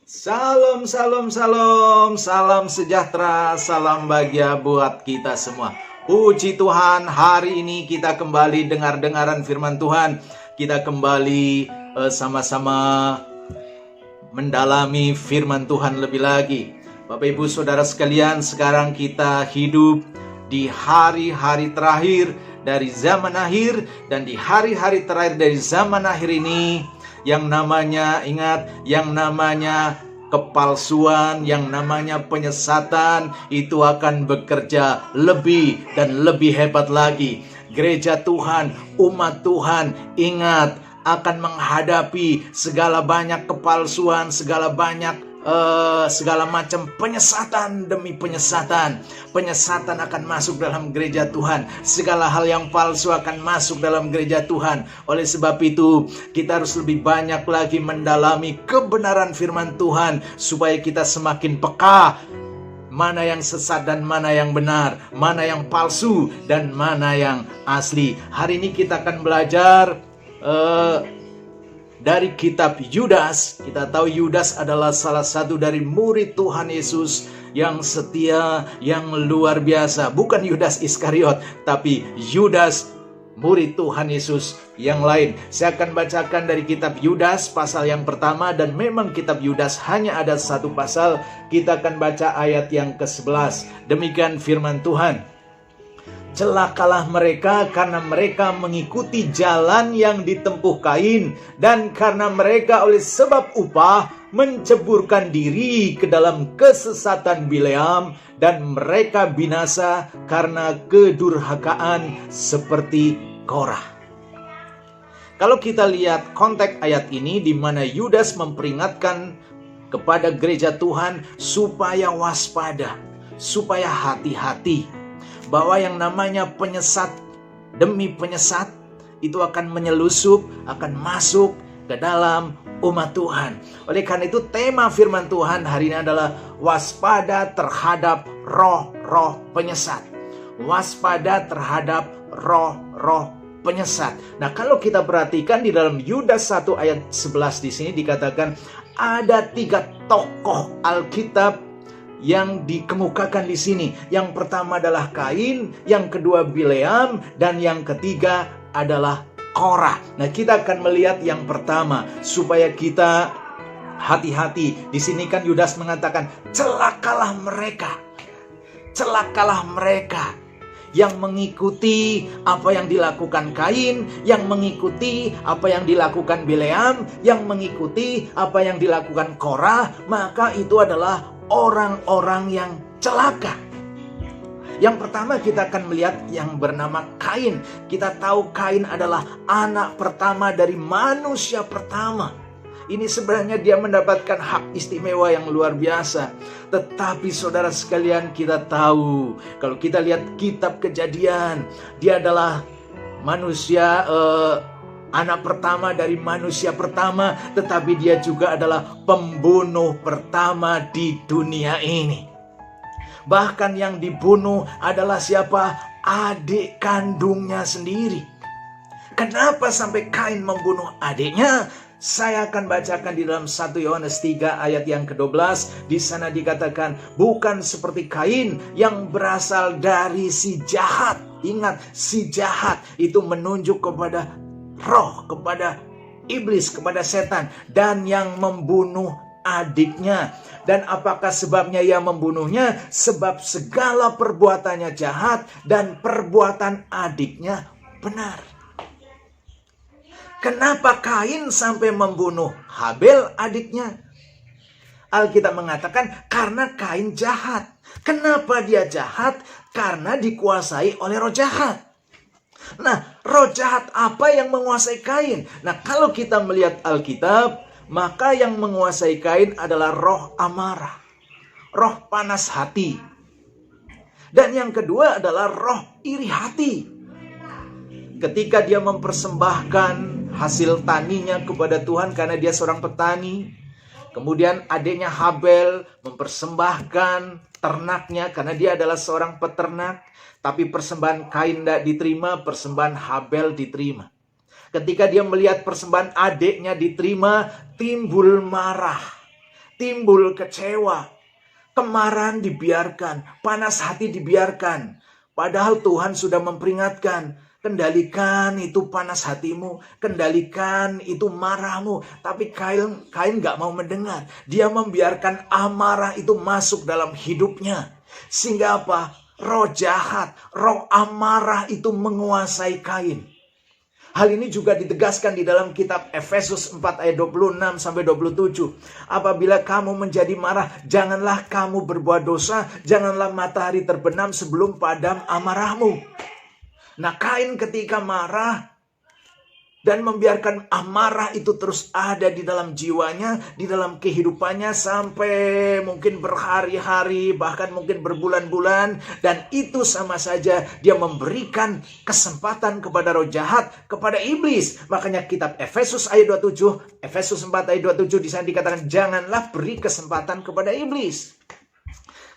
Salam, salam, salam, salam sejahtera, salam bahagia buat kita semua. Puji Tuhan, hari ini kita kembali dengar-dengaran firman Tuhan. Kita kembali sama-sama mendalami firman Tuhan lebih lagi. Bapak Ibu Saudara sekalian, sekarang kita hidup di hari-hari terakhir dari zaman akhir. Dan di hari-hari terakhir dari zaman akhir ini, yang namanya, ingat, yang namanya kepalsuan, yang namanya penyesatan, itu akan bekerja lebih dan lebih hebat lagi. Gereja Tuhan, umat Tuhan, ingat, akan menghadapi segala banyak kepalsuan, segala macam penyesatan demi penyesatan. Penyesatan akan masuk dalam gereja Tuhan. Segala hal yang palsu akan masuk dalam gereja Tuhan. Oleh sebab itu, kita harus lebih banyak lagi mendalami kebenaran firman Tuhan, supaya kita semakin peka mana yang sesat dan mana yang benar, mana yang palsu dan mana yang asli. Hari ini kita akan belajar dari kitab Yudas. Kita tahu Yudas adalah salah satu dari murid Tuhan Yesus yang setia, yang luar biasa. Bukan Yudas Iskariot, tapi Yudas murid Tuhan Yesus yang lain. Saya akan bacakan dari kitab Yudas pasal yang pertama, dan memang kitab Yudas hanya ada satu pasal. Kita akan baca ayat yang ke-11. Demikian firman Tuhan. Celakalah mereka karena mereka mengikuti jalan yang ditempuh Kain, dan karena mereka oleh sebab upah menceburkan diri ke dalam kesesatan Bileam, dan mereka binasa karena kedurhakaan seperti Korah. Kalau kita lihat konteks ayat ini, di mana Yudas memperingatkan kepada gereja Tuhan supaya waspada, supaya hati-hati, bahwa yang namanya penyesat demi penyesat itu akan menyelusup, akan masuk ke dalam umat Tuhan. Oleh karena itu, tema firman Tuhan hari ini adalah waspada terhadap roh-roh penyesat. Waspada terhadap roh-roh penyesat. Nah, kalau kita perhatikan di dalam Yudas 1 ayat 11 di sini dikatakan ada 3 tokoh Alkitab yang dikemukakan di sini. Yang pertama adalah Kain, yang kedua Bileam, dan yang ketiga adalah Korah. Nah, kita akan melihat yang pertama supaya kita hati-hati. Di sini kan Yudas mengatakan, celakalah mereka. Celakalah mereka yang mengikuti apa yang dilakukan Kain, yang mengikuti apa yang dilakukan Bileam, yang mengikuti apa yang dilakukan Korah, maka itu adalah orang-orang yang celaka. Yang pertama kita akan melihat yang bernama Kain. Kita tahu Kain adalah anak pertama dari manusia pertama. Ini sebenarnya dia mendapatkan hak istimewa yang luar biasa. Tetapi saudara sekalian, kita tahu, kalau kita lihat kitab Kejadian, dia adalah manusia anak pertama dari manusia pertama, tetapi dia juga adalah pembunuh pertama di dunia ini. Bahkan yang dibunuh adalah siapa? Adik kandungnya sendiri. Kenapa sampai Kain membunuh adiknya? Saya akan bacakan di dalam 1 Yohanes 3 ayat yang ke-12. Di sana dikatakan, bukan seperti Kain yang berasal dari si jahat. Ingat, si jahat itu menunjuk kepada roh, kepada iblis, kepada setan, dan yang membunuh adiknya. Dan apakah sebabnya ia membunuhnya? Sebab segala perbuatannya jahat dan perbuatan adiknya benar. Kenapa Kain sampai membunuh Habel adiknya? Alkitab mengatakan karena Kain jahat. Kenapa dia jahat? Karena dikuasai oleh roh jahat. Nah, roh jahat apa yang menguasai Kain? Nah, kalau kita melihat Alkitab, maka yang menguasai Kain adalah roh amarah, roh panas hati. Dan yang kedua adalah roh iri hati. Ketika dia mempersembahkan hasil taninya kepada Tuhan karena dia seorang petani. Kemudian adiknya Habel mempersembahkan ternaknya karena dia adalah seorang peternak. Tapi persembahan Kain tidak diterima, persembahan Habel diterima. Ketika dia melihat persembahan adiknya diterima, timbul marah. timbul kecewa, kemarahan dibiarkan, panas hati dibiarkan. Padahal Tuhan sudah memperingatkan, kendalikan itu panas hatimu, kendalikan itu marahmu. Tapi Kain gak mau mendengar. Dia membiarkan amarah itu masuk dalam hidupnya. Sehingga apa? Roh jahat, roh amarah itu menguasai Kain. Hal ini juga ditegaskan di dalam kitab Efesus 4 ayat 26-27. Apabila kamu menjadi marah, janganlah kamu berbuat dosa, janganlah matahari terbenam sebelum padam amarahmu. Nah, Kain ketika marah dan membiarkan amarah itu terus ada di dalam jiwanya, di dalam kehidupannya sampai mungkin berhari-hari, bahkan mungkin berbulan-bulan. Dan itu sama saja dia memberikan kesempatan kepada roh jahat, kepada iblis. Makanya kitab Efesus ayat 27, Efesus 4 ayat 27 di sana dikatakan, janganlah beri kesempatan kepada iblis.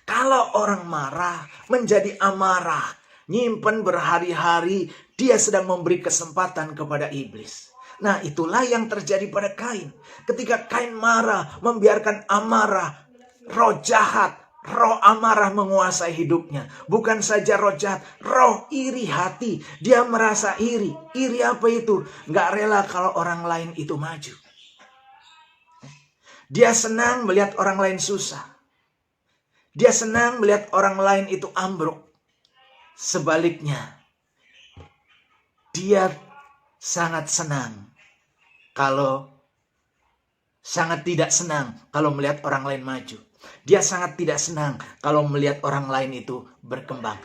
Kalau orang marah, menjadi amarah, nyimpen berhari-hari, dia sedang memberi kesempatan kepada iblis. Nah, itulah yang terjadi pada Kain. Ketika Kain marah, membiarkan amarah, roh jahat, roh amarah menguasai hidupnya. Bukan saja roh jahat, roh iri hati. Dia merasa iri. Iri apa itu? Gak rela kalau orang lain itu maju. Dia senang melihat orang lain susah. Dia senang melihat orang lain itu ambruk. Sebaliknya, dia sangat tidak senang kalau melihat orang lain maju. Dia sangat tidak senang kalau melihat orang lain itu berkembang.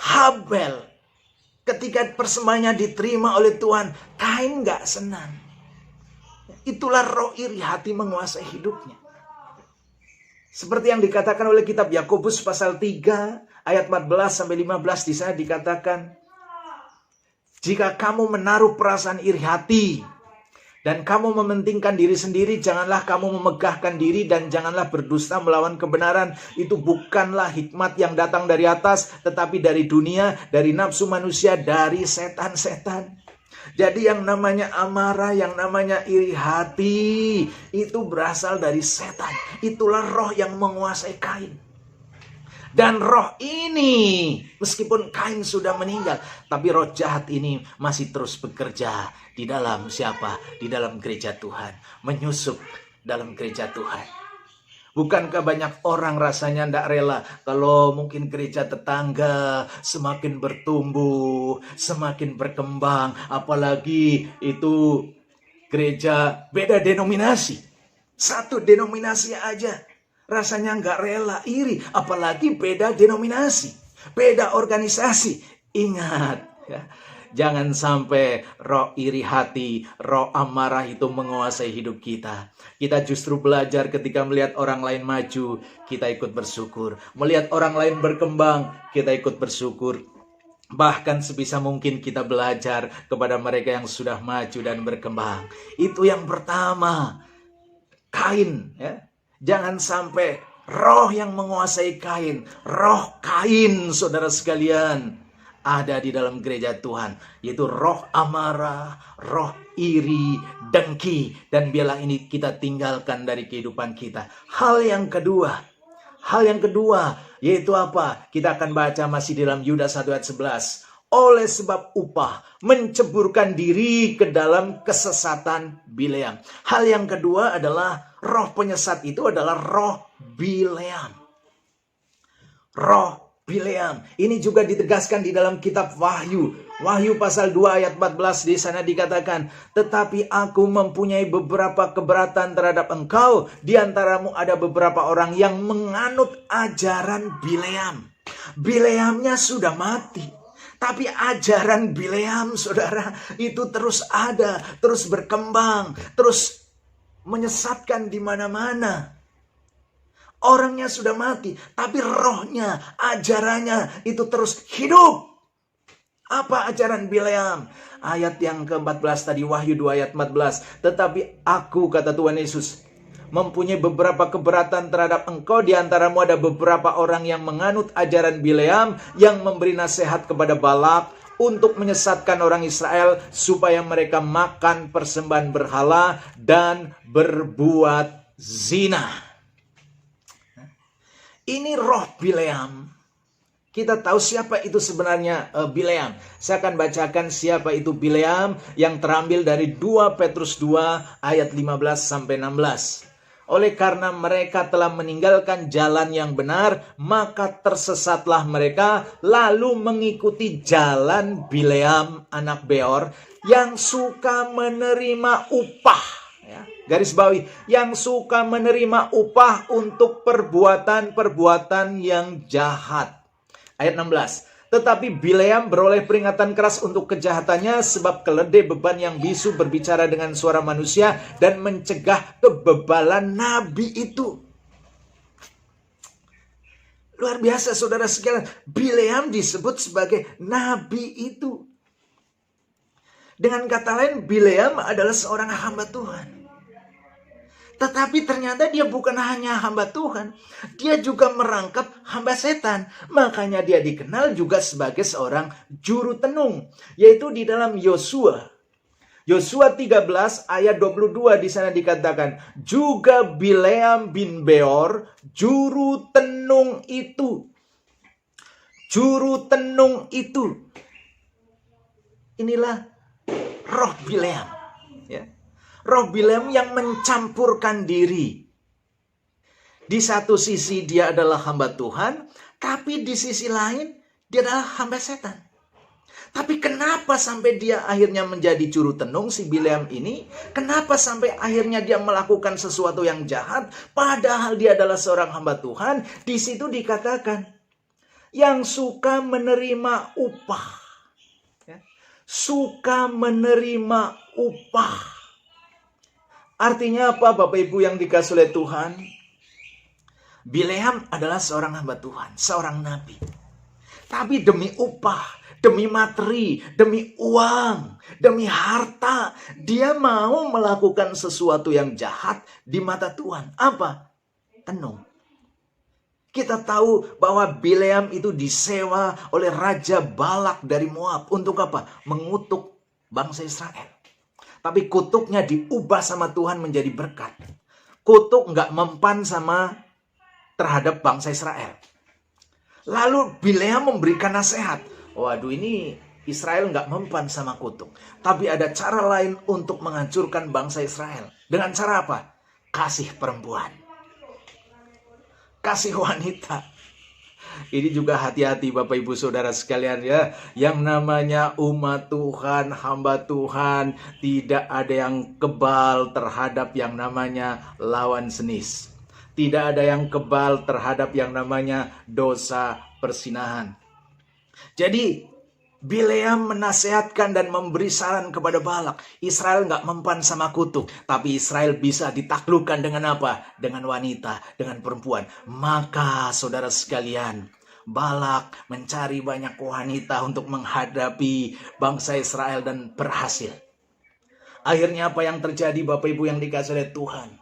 Habel, ketika persembahannya diterima oleh Tuhan, Kain gak senang. Itulah roh iri hati menguasai hidupnya. Seperti yang dikatakan oleh kitab Yakobus pasal 3 ayat 14-15 di sana dikatakan, jika kamu menaruh perasaan iri hati dan kamu mementingkan diri sendiri, janganlah kamu memegahkan diri dan janganlah berdusta melawan kebenaran. Itu bukanlah hikmat yang datang dari atas, tetapi dari dunia, dari nafsu manusia, dari setan-setan. Jadi yang namanya amarah, yang namanya iri hati, itu berasal dari setan. Itulah roh yang menguasai Kain. Dan roh ini, meskipun Kain sudah meninggal, tapi roh jahat ini masih terus bekerja di dalam siapa? Di dalam gereja Tuhan. Menyusup dalam gereja Tuhan. Bukankah banyak orang rasanya tidak rela kalau mungkin gereja tetangga semakin bertumbuh, semakin berkembang. Apalagi itu gereja beda denominasi. Satu denominasi aja. Rasanya nggak rela, iri. Apalagi beda denominasi, beda organisasi. Ingat ya, jangan sampai roh iri hati, roh amarah itu menguasai hidup kita. Kita justru belajar ketika melihat orang lain maju, kita ikut bersyukur. Melihat orang lain berkembang, kita ikut bersyukur. Bahkan sebisa mungkin kita belajar kepada mereka yang sudah maju dan berkembang. Itu yang pertama. Kain ya. Jangan sampai roh yang menguasai Kain, roh Kain saudara sekalian, ada di dalam gereja Tuhan, yaitu roh amarah, roh iri, dengki, dan biarlah ini kita tinggalkan dari kehidupan kita. Hal yang kedua yaitu apa? Kita akan baca masih dalam Yudas 1 ayat 11. Oleh sebab upah menceburkan diri ke dalam kesesatan Bileam. Hal yang kedua adalah roh penyesat itu adalah roh Bileam. Roh Bileam. Ini juga ditegaskan di dalam kitab Wahyu. Wahyu pasal 2 ayat 14 di sana dikatakan, tetapi aku mempunyai beberapa keberatan terhadap engkau. Di antaramu ada beberapa orang yang menganut ajaran Bileam. Bileamnya sudah mati. Tapi ajaran Bileam, saudara, itu terus ada, terus berkembang, terus menyesatkan di mana-mana. Orangnya sudah mati, tapi rohnya, ajarannya itu terus hidup. Apa ajaran Bileam? Ayat yang ke-14 tadi, Wahyu 2 ayat 14. Tetapi aku, kata Tuhan Yesus, mempunyai beberapa keberatan terhadap engkau. Di antaramu ada beberapa orang yang menganut ajaran Bileam, yang memberi nasihat kepada Balak untuk menyesatkan orang Israel supaya mereka makan persembahan berhala dan berbuat zina. Ini roh Bileam. Kita tahu siapa itu sebenarnya Bileam. Saya akan bacakan siapa itu Bileam yang terambil dari 2 Petrus 2 ayat 15 sampai 16. Oleh karena mereka telah meninggalkan jalan yang benar, maka tersesatlah mereka lalu mengikuti jalan Bileam anak Beor yang suka menerima upah. Ya, garis bawahi, yang suka menerima upah untuk perbuatan-perbuatan yang jahat. Ayat 16. Tetapi Bileam beroleh peringatan keras untuk kejahatannya, sebab keledai beban yang bisu berbicara dengan suara manusia dan mencegah kebebalan nabi itu. Luar biasa saudara sekalian, Bileam disebut sebagai nabi itu. Dengan kata lain, Bileam adalah seorang hamba Tuhan. Tetapi ternyata dia bukan hanya hamba Tuhan, dia juga merangkap hamba setan. Makanya dia dikenal juga sebagai seorang juru tenung, yaitu di dalam Yosua 13 ayat 22 di sana dikatakan, juga Bileam bin Beor, juru tenung itu. Juru tenung itu. Inilah roh Bileam, ya. Roh Bileam yang mencampurkan diri. Di satu sisi dia adalah hamba Tuhan, tapi di sisi lain dia adalah hamba setan. Tapi kenapa sampai dia akhirnya menjadi juru tenung si Bileam ini? Kenapa sampai akhirnya dia melakukan sesuatu yang jahat padahal dia adalah seorang hamba Tuhan? Di situ dikatakan yang suka menerima upah. Ya. Suka menerima upah. Artinya apa Bapak Ibu yang dikasih oleh Tuhan? Bileam adalah seorang hamba Tuhan, seorang nabi. Tapi demi upah, demi materi, demi uang, demi harta, dia mau melakukan sesuatu yang jahat di mata Tuhan. Apa? Tenung. Kita tahu bahwa Bileam itu disewa oleh Raja Balak dari Moab. Untuk apa? Mengutuk bangsa Israel. Tapi kutuknya diubah sama Tuhan menjadi berkat. Kutuk nggak mempan sama terhadap bangsa Israel. Lalu Bileam memberikan nasihat. Waduh, ini Israel nggak mempan sama kutuk. Tapi ada cara lain untuk menghancurkan bangsa Israel. Dengan cara apa? Kasih perempuan. Kasih wanita. Ini juga hati-hati Bapak Ibu Saudara sekalian ya. Yang namanya umat Tuhan, hamba Tuhan, tidak ada yang kebal terhadap yang namanya lawan jenis. Tidak ada yang kebal terhadap yang namanya dosa persinahan. Jadi Bileam menasehatkan dan memberi saran kepada Balak. Israel nggak mempan sama kutuk. Tapi Israel bisa ditaklukkan dengan apa? Dengan wanita, dengan perempuan. Maka saudara sekalian, Balak mencari banyak wanita untuk menghadapi bangsa Israel dan berhasil. Akhirnya apa yang terjadi Bapak Ibu yang dikasih oleh Tuhan?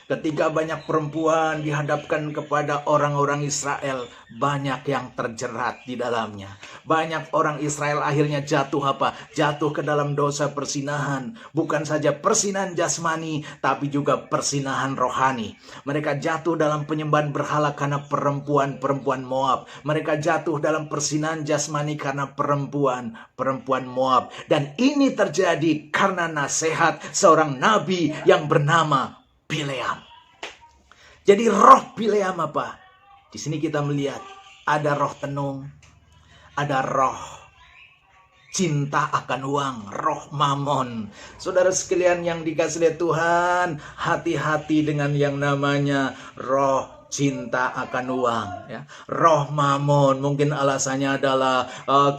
Ketika banyak perempuan dihadapkan kepada orang-orang Israel, banyak yang terjerat di dalamnya. Banyak orang Israel akhirnya jatuh apa? Jatuh ke dalam dosa persinahan. Bukan saja persinahan jasmani, tapi juga persinahan rohani. Mereka jatuh dalam penyembahan berhala karena perempuan-perempuan Moab. Mereka jatuh dalam persinahan jasmani karena perempuan Moab. Dan ini terjadi karena nasihat seorang nabi yang bernama Bileam. Jadi roh Bileam apa? Di sini kita melihat ada roh tenung, ada roh cinta akan uang, roh mamon. Saudara sekalian yang dikasih oleh Tuhan, hati-hati dengan yang namanya roh cinta akan uang, ya. Roh mamon, mungkin alasannya adalah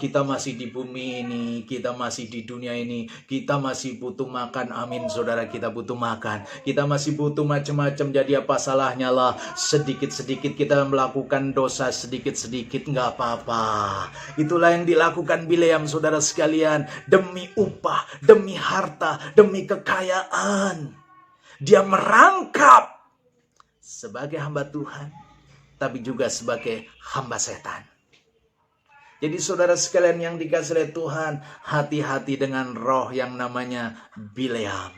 kita masih di bumi ini, kita masih di dunia ini, kita masih butuh makan. Amin saudara, kita butuh makan, kita masih butuh macam-macam. Jadi apa salahnya lah sedikit-sedikit kita melakukan dosa, sedikit-sedikit nggak apa-apa. Itulah yang dilakukan Bileam saudara sekalian. Demi upah, demi harta, demi kekayaan, dia merangkap sebagai hamba Tuhan, tapi juga sebagai hamba setan. Jadi saudara sekalian yang dikasih oleh Tuhan, hati-hati dengan roh yang namanya Bileam.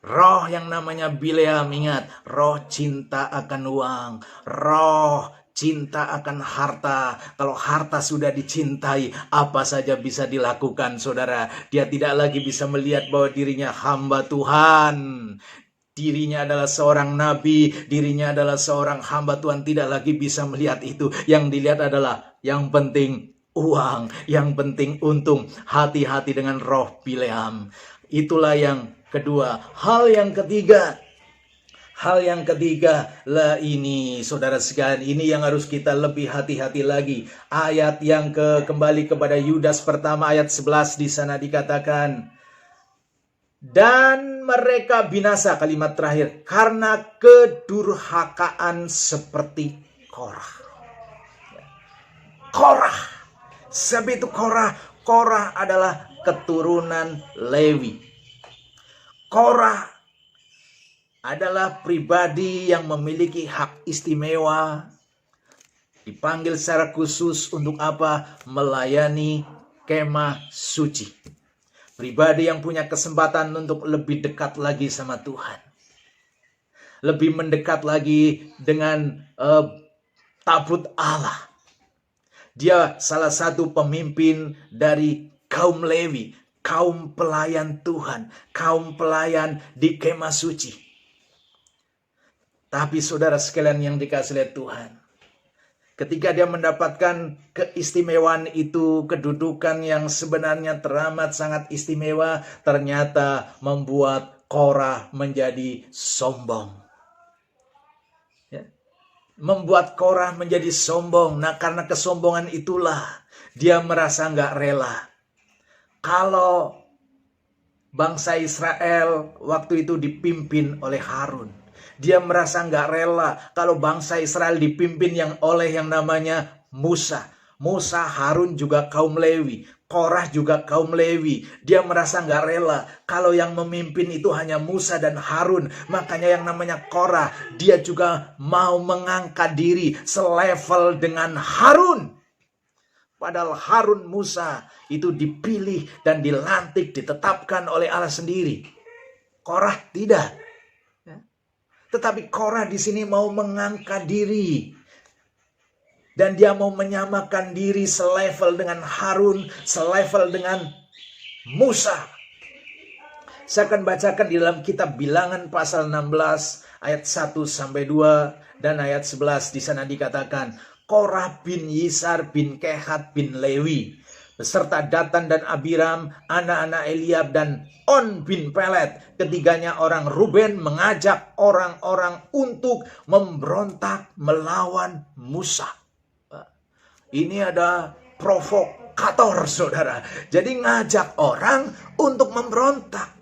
Roh yang namanya Bileam, ingat, roh cinta akan uang, roh cinta akan harta. Kalau harta sudah dicintai, apa saja bisa dilakukan, saudara. Dia tidak lagi bisa melihat bahwa dirinya hamba Tuhan. Dirinya adalah seorang nabi, dirinya adalah seorang hamba Tuhan. Tidak lagi bisa melihat itu. Yang dilihat adalah yang penting uang, yang penting untung. Hati-hati dengan roh Bileam. Itulah yang kedua. Hal yang ketiga lah ini, saudara sekalian, ini yang harus kita lebih hati-hati lagi. Ayat yang kembali kepada Yudas pertama ayat 11 di sana dikatakan, dan mereka binasa, kalimat terakhir, karena kedurhakaan seperti Korah. Korah. Sebab itu Korah adalah keturunan Lewi. Korah adalah pribadi yang memiliki hak istimewa, dipanggil secara khusus untuk apa? Melayani kemah suci. Pribadi yang punya kesempatan untuk lebih dekat lagi sama Tuhan. Lebih mendekat lagi dengan tabut Allah. Dia salah satu pemimpin dari kaum Lewi, kaum pelayan Tuhan, kaum pelayan di kemah suci. Tapi saudara sekalian yang dikasihi oleh Tuhan, ketika dia mendapatkan keistimewaan itu, kedudukan yang sebenarnya teramat sangat istimewa, ternyata membuat Korah menjadi sombong. Ya. Membuat Korah menjadi sombong. Nah, karena kesombongan itulah dia merasa nggak rela. Kalau bangsa Israel waktu itu dipimpin oleh Harun, dia merasa nggak rela kalau bangsa Israel dipimpin oleh yang namanya Musa. Musa, Harun juga kaum Lewi. Korah juga kaum Lewi. Dia merasa nggak rela kalau yang memimpin itu hanya Musa dan Harun. Makanya yang namanya Korah, dia juga mau mengangkat diri selevel dengan Harun. Padahal Harun, Musa itu dipilih dan dilantik, ditetapkan oleh Allah sendiri. Korah tidak. Tetapi Korah di sini mau mengangkat diri. Dan dia mau menyamakan diri selevel dengan Harun, selevel dengan Musa. Saya akan bacakan di dalam kitab Bilangan pasal 16 ayat 1-2 dan ayat 11. Di sana dikatakan, Korah bin Yisar bin Kehat bin Lewi beserta Datan dan Abiram, anak-anak Eliab dan On bin Pelet, ketiganya orang Ruben, mengajak orang-orang untuk memberontak melawan Musa. Ini ada provokator, saudara. Jadi ngajak orang untuk memberontak.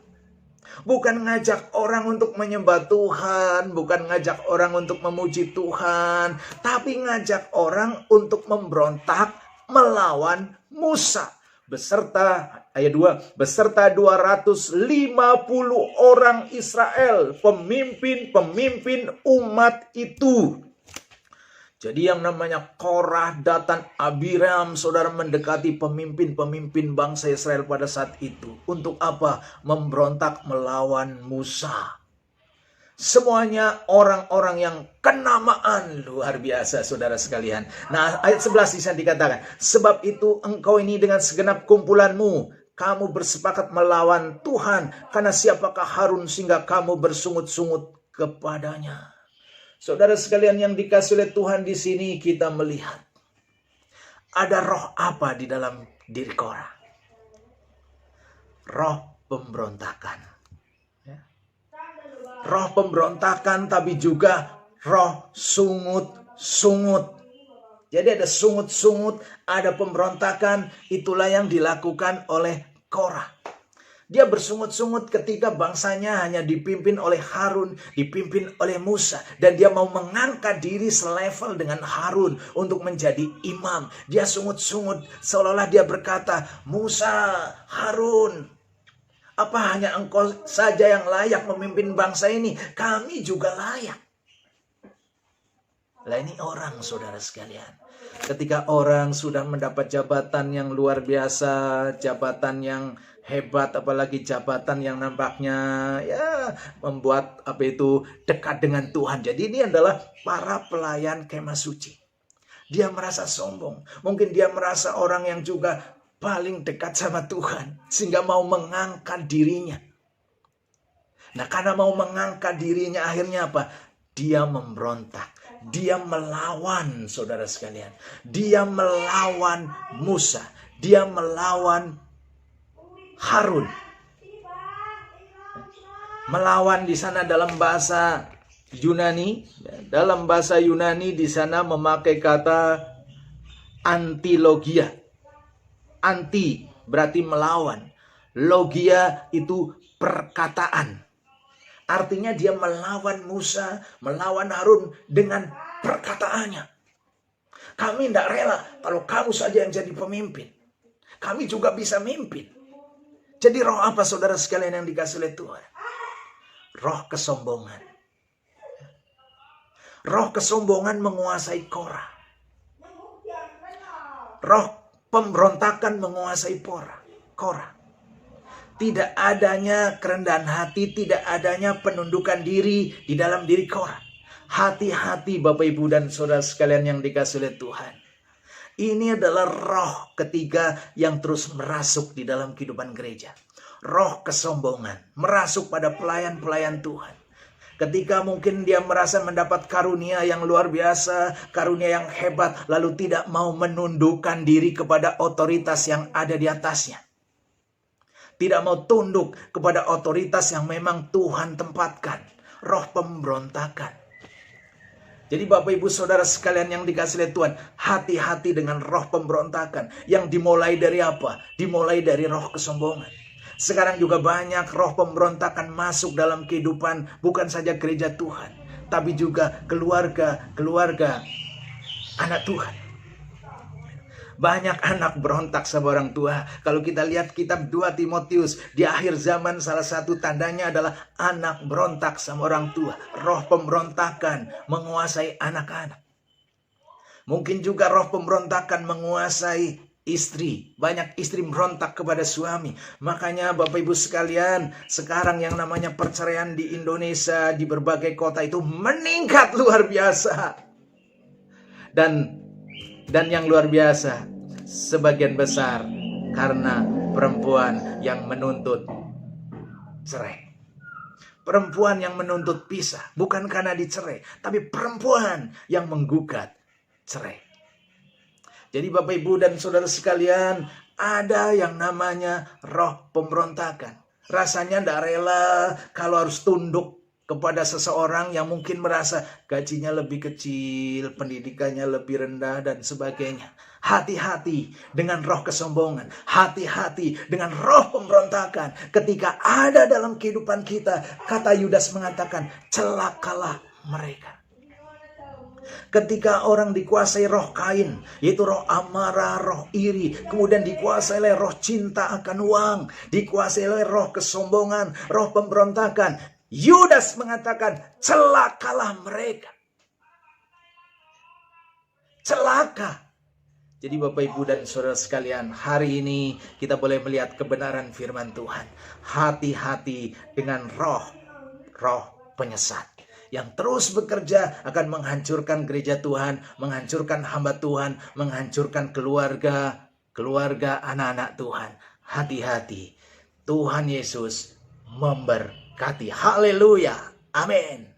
Bukan ngajak orang untuk menyembah Tuhan, bukan ngajak orang untuk memuji Tuhan, tapi ngajak orang untuk memberontak melawan Musa. Beserta, ayat 2, beserta 250 orang Israel, pemimpin umat itu. Jadi yang namanya Korah, Datan, Abiram, saudara, mendekati pemimpin bangsa Israel pada saat itu. Untuk apa? Memberontak melawan Musa. Semuanya orang-orang yang kenamaan, luar biasa, saudara sekalian. Nah, ayat 11 di sana dikatakan, sebab itu engkau ini dengan segenap kumpulanmu, kamu bersepakat melawan Tuhan, karena siapakah Harun sehingga kamu bersungut-sungut kepadanya. Saudara sekalian yang dikasihi oleh Tuhan, di sini kita melihat ada roh apa di dalam diri Korah? Roh pemberontakan. Roh pemberontakan, tapi juga roh sungut-sungut. Jadi ada sungut-sungut, ada pemberontakan. Itulah yang dilakukan oleh Korah. Dia bersungut-sungut ketika bangsanya hanya dipimpin oleh Harun, dipimpin oleh Musa. Dan dia mau mengangkat diri selevel dengan Harun untuk menjadi imam. Dia sungut-sungut seolah-olah dia berkata, Musa, Harun, apa hanya engkau saja yang layak memimpin bangsa ini? Kami juga layak. Lah ini orang, saudara sekalian. Ketika orang sudah mendapat jabatan yang luar biasa, jabatan yang hebat, apalagi jabatan yang nampaknya ya membuat dekat dengan Tuhan. Jadi ini adalah para pelayan kemah suci. Dia merasa sombong. Mungkin dia merasa orang yang juga paling dekat sama Tuhan, sehingga mau mengangkat dirinya. Nah, karena mau mengangkat dirinya, akhirnya apa? Dia memberontak. Dia melawan, saudara sekalian. Dia melawan Musa. Dia melawan Harun. Melawan di sana dalam bahasa Yunani. Dalam bahasa Yunani di sana memakai kata antilogia. Anti berarti melawan. Logia itu perkataan. Artinya dia melawan Musa, melawan Harun dengan perkataannya. Kami tidak rela kalau kamu saja yang jadi pemimpin. Kami juga bisa mimpin. Jadi roh apa saudara sekalian yang dikasih oleh Tuhan? Roh kesombongan. Roh kesombongan menguasai Korah. Roh pemberontakan menguasai Korah. Tidak adanya kerendahan hati, tidak adanya penundukan diri di dalam diri Korah. Hati-hati Bapak Ibu dan saudara sekalian yang dikasih oleh Tuhan. Ini adalah roh ketiga yang terus merasuk di dalam kehidupan gereja. Roh kesombongan merasuk pada pelayan-pelayan Tuhan. Ketika mungkin dia merasa mendapat karunia yang luar biasa, karunia yang hebat, lalu tidak mau menundukkan diri kepada otoritas yang ada di atasnya. Tidak mau tunduk kepada otoritas yang memang Tuhan tempatkan. Roh pemberontakan. Jadi Bapak Ibu Saudara sekalian yang dikasih oleh Tuhan, hati-hati dengan roh pemberontakan. Yang dimulai dari apa? Dimulai dari roh kesombongan. Sekarang juga banyak roh pemberontakan masuk dalam kehidupan bukan saja gereja Tuhan, tapi juga keluarga anak Tuhan. Banyak anak berontak sama orang tua. Kalau kita lihat kitab 2 Timotius, di akhir zaman salah satu tandanya adalah anak berontak sama orang tua. Roh pemberontakan menguasai anak-anak. Mungkin juga roh pemberontakan menguasai istri. Banyak istri berontak kepada suami. Makanya Bapak Ibu sekalian, sekarang yang namanya perceraian di Indonesia, di berbagai kota itu meningkat luar biasa. Dan yang luar biasa, sebagian besar karena perempuan yang menuntut cerai. Perempuan yang menuntut pisah, bukan karena dicerai, tapi perempuan yang menggugat cerai. Jadi Bapak Ibu dan saudara sekalian, ada yang namanya roh pemberontakan. Rasanya tidak rela kalau harus tunduk kepada seseorang yang mungkin merasa gajinya lebih kecil, pendidikannya lebih rendah, dan sebagainya. Hati-hati dengan roh kesombongan. Hati-hati dengan roh pemberontakan. Ketika ada dalam kehidupan kita, kata Yudas mengatakan, celakalah mereka. Ketika orang dikuasai roh Kain, yaitu roh amarah, roh iri, kemudian dikuasai oleh roh cinta akan uang, dikuasai oleh roh kesombongan, roh pemberontakan, Yudas mengatakan, celakalah mereka. Celaka. Jadi Bapak Ibu dan saudara sekalian, hari ini kita boleh melihat kebenaran firman Tuhan. Hati-hati dengan roh penyesat yang terus bekerja akan menghancurkan gereja Tuhan, menghancurkan hamba Tuhan, menghancurkan keluarga anak-anak Tuhan. Hati-hati. Tuhan Yesus memberkati. Haleluya. Amin.